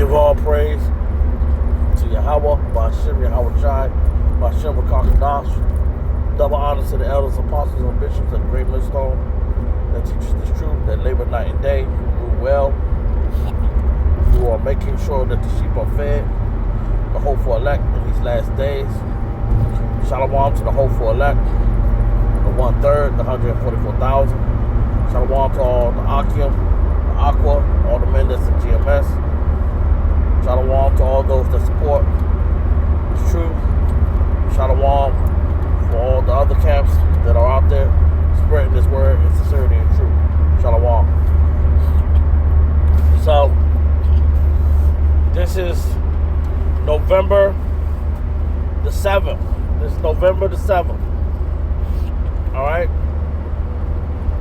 Give all praise to Yahweh, Ba'ashem Yahweh Shai, Ba'ashem Rakakadash. Double honor to the elders, apostles, and bishops of the great millstone that teach us this truth, that labor night and day, who do well, who are making sure that the sheep are fed, the hopeful elect in these last days. Shalom to the hopeful elect, the 1/3, the 144,000. Shalom to all the Akim, the Aqua, all the men that's in GMS. Shalom to all those that support the truth. Shalom for all the other camps that are out there spreading this word in sincerity and truth. Shalom. So, this is November the 7th. This is November the 7th. Alright?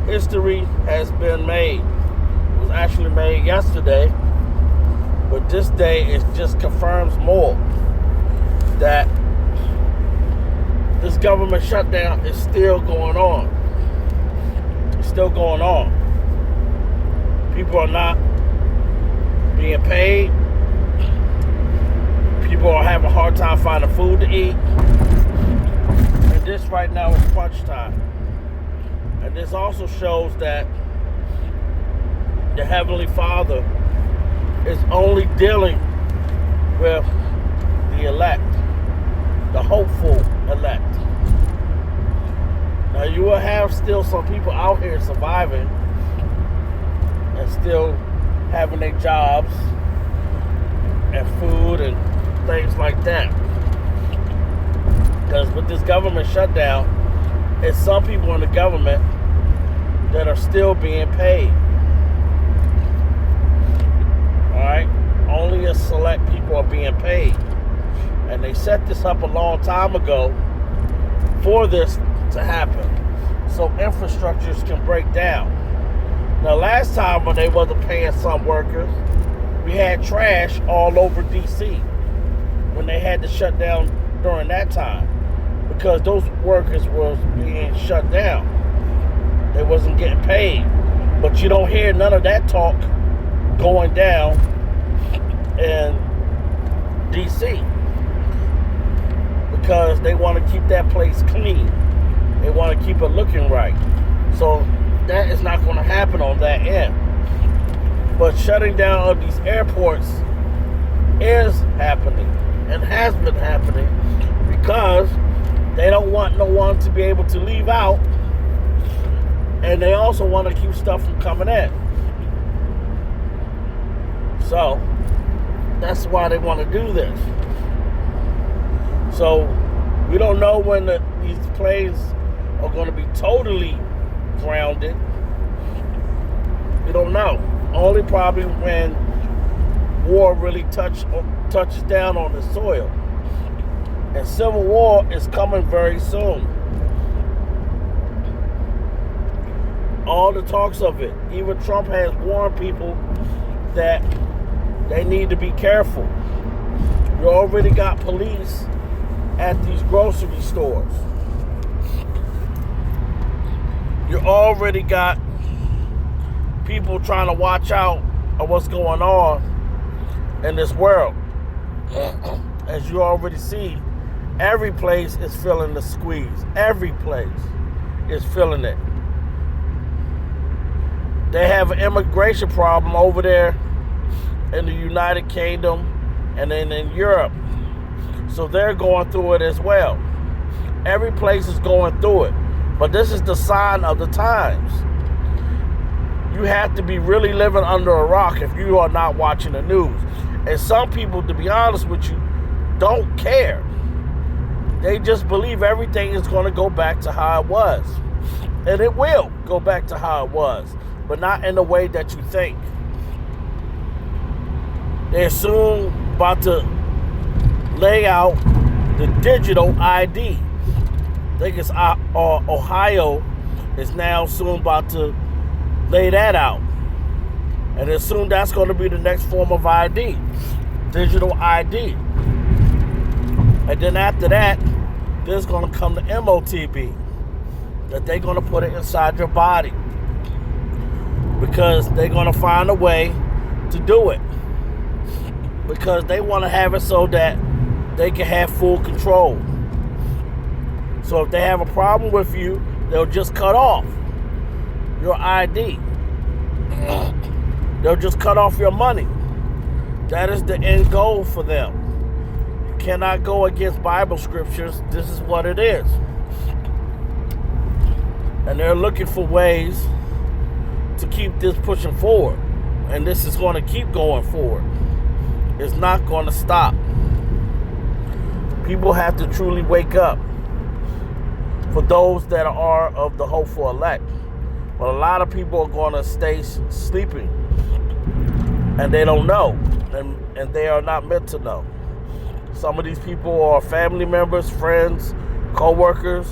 History has been made. It was actually made yesterday. But this day, it just confirms more that this government shutdown is still going on. It's still going on. People are not being paid. People are having a hard time finding food to eat. And this right now is crunch time. And this also shows that the Heavenly Father is only dealing with the elect, the hopeful elect. Now you will have still some people out here surviving and still having their jobs and food and things like that. Because with this government shutdown, it's some people in the government that are still being paid. Alright? Only a select people are being paid. And they set this up a long time ago for this to happen. So infrastructures can break down. Now last time when they wasn't paying some workers, we had trash all over DC when they had to shut down during that time. Because those workers was being shut down. They wasn't getting paid. But you don't hear none of that talk going down in DC because they want to keep that place clean. They want to keep it looking right. So that is not going to happen on that end. But shutting down of these airports is happening and has been happening because they don't want no one to be able to leave out, and they also want to keep stuff from coming in. So that's why they want to do this. So we don't know when these planes are going to be totally grounded. We don't know. Only probably when war really touches down on the soil. And civil war is coming very soon. All the talks of it. Even Trump has warned people that they need to be careful. You already got police at these grocery stores. You already got people trying to watch out of what's going on in this world. As you already see, every place is feeling the squeeze. Every place is feeling it. They have an immigration problem over there in the United Kingdom and then in Europe. So they're going through it as well. Every place is going through it. But this is the sign of the times. You have to be really living under a rock if you are not watching the news. And some people, to be honest with you, don't care. They just believe everything is going to go back to how it was. And it will go back to how it was, but not in the way that you think. They're soon about to lay out the digital ID. I think it's Ohio is now soon about to lay that out. And then soon that's going to be the next form of ID, digital ID. And then after that, there's going to come the MOTB, that they're going to put it inside your body because they're going to find a way to do it. because they want to have it so that they can have full control. So if they have a problem with you, they'll just cut off your ID. They'll just cut off your money. That is the end goal for them. You cannot go against Bible scriptures. This is what it is. And they're looking for ways to keep this pushing forward. And this is going to keep going forward. It's not going to stop. People have to truly wake up for those that are of the hopeful elect. But a lot of people are going to stay sleeping. And they don't know. And they are not meant to know. Some of these people are family members, friends, co-workers.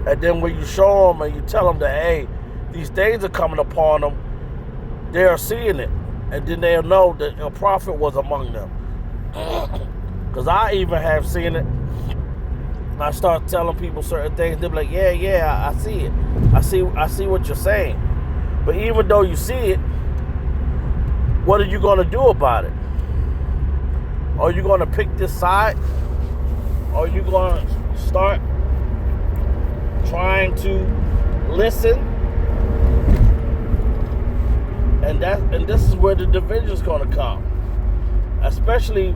And then when you show them and you tell them that, hey, these things are coming upon them, they are seeing it. And then they'll know that a prophet was among them. Because I even have seen it. I start telling people certain things. They'll be like, yeah, I see it. I see what you're saying. But even though you see it, what are you going to do about it? Are you going to pick this side? Are you going to start trying to listen? And this is where the division is going to come. Especially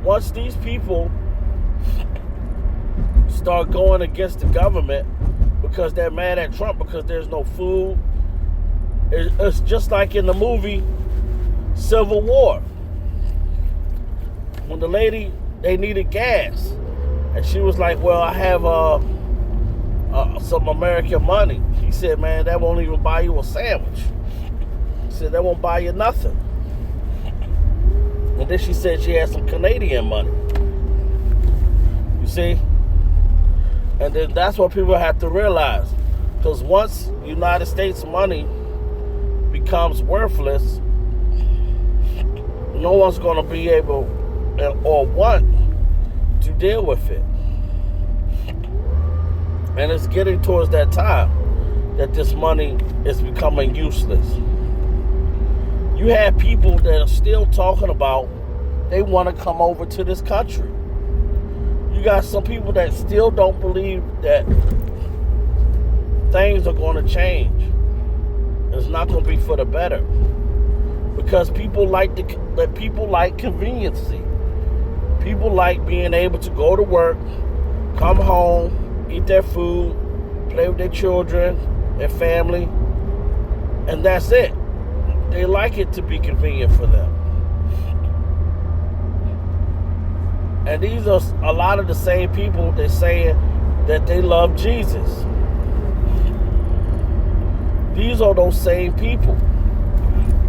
once these people start going against the government because they're mad at Trump because there's no food. It's just like in the movie Civil War. When the lady, they needed gas. And she was like, well, I have some American money. He said, man, that won't even buy you a sandwich. He said, that won't buy you nothing. And then she said she had some Canadian money. You see? And then that's what people have to realize. Because once United States money becomes worthless, no one's going to be able or want to deal with it. And it's getting towards that time that this money is becoming useless. You have people that are still talking about they want to come over to this country. You got some people that still don't believe that things are going to change. It's not going to be for the better. Because people like conveniency. People like being able to go to work, come home, eat their food, play with their children, their family, and that's it. They like it to be convenient for them. And these are a lot of the same people that saying that they love Jesus. These are those same people.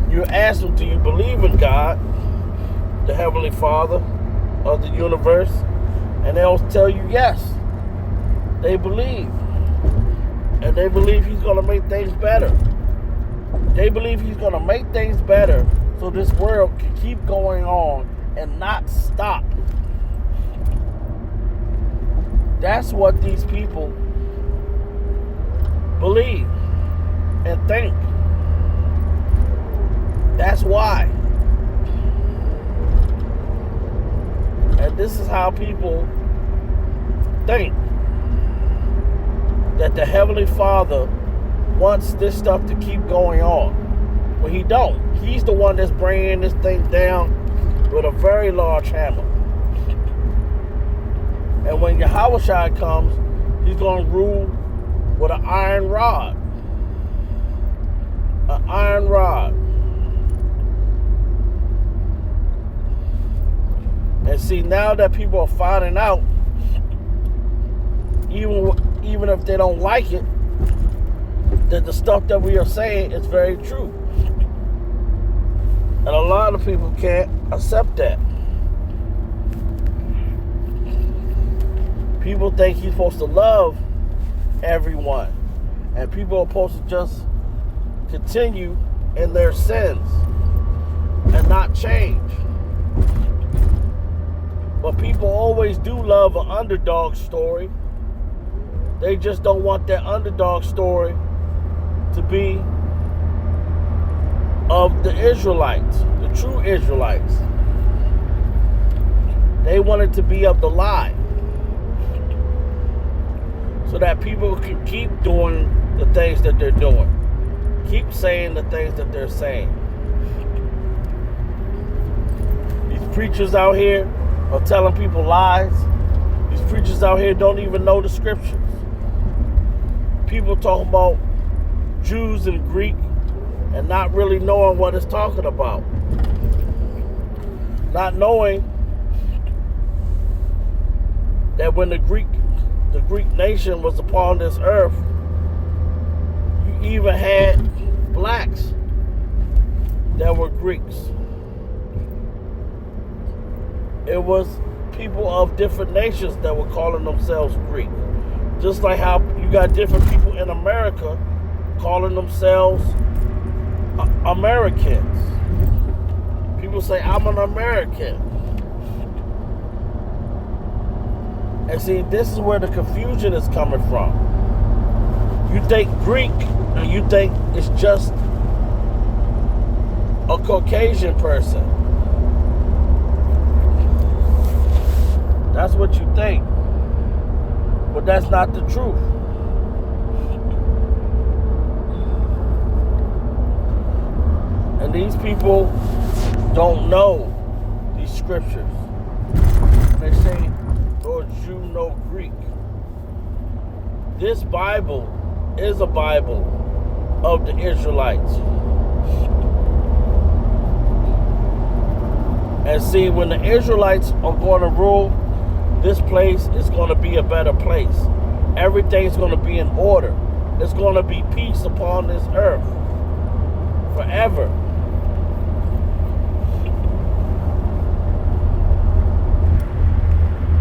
You ask them, do you believe in God, the Heavenly Father of the universe? And they'll tell you yes. They believe. And they believe He's going to make things better. They believe He's going to make things better so this world can keep going on and not stop. That's what these people believe and think. That's why. And this is how people think. That the Heavenly Father wants this stuff to keep going on. But He don't. He's the one that's bringing this thing down with a very large hammer. And when Yahushua comes, He's going to rule with an iron rod. An iron rod. And see, now that people are finding out, even if they don't like it, that the stuff that we are saying is very true. And a lot of people can't accept that. People think He's supposed to love everyone. And people are supposed to just continue in their sins and not change. But people always do love an underdog story. They just don't want that underdog story to be of the Israelites, the true Israelites. They wanted to be of the lie, so that people can keep doing the things that they're doing, keep saying the things that they're saying. These preachers out here are telling people lies. These preachers out here don't even know the scriptures. People talking about Jews and Greek and not really knowing what it's talking about. Not knowing that when the Greek nation was upon this earth, you even had blacks that were Greeks. It was people of different nations that were calling themselves Greek. Just like how you got different people in America calling themselves Americans. People say, I'm an American. And see, this is where the confusion is coming from. You think Greek, and you think it's just a Caucasian person. That's what you think. But that's not the truth. And these people don't know these scriptures. They say, nor Jew, no Greek. This Bible is a Bible of the Israelites. And see, when the Israelites are going to rule, this place is going to be a better place. Everything's going to be in order. There's going to be peace upon this earth forever.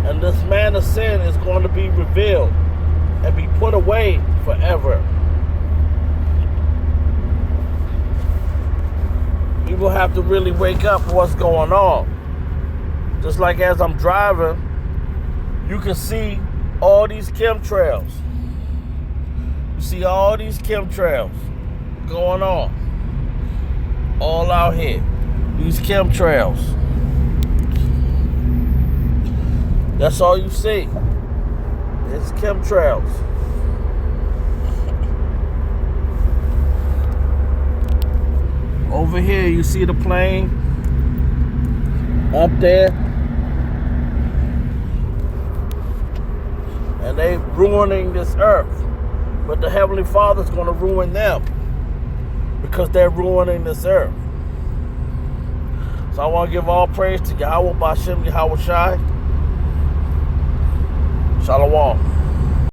And this man of sin is going to be revealed and be put away forever. People have to really wake up to what's going on. Just like as I'm driving, you can see all these chemtrails. You see all these chemtrails going on. All out here. These chemtrails. That's all you see. It's chemtrails. Over here, you see the plane up there. And they ruining this earth. But the Heavenly Father's going to ruin them because they're ruining this earth. So I want to give all praise to Yahweh Bashem Yahweh Shai. Shalom.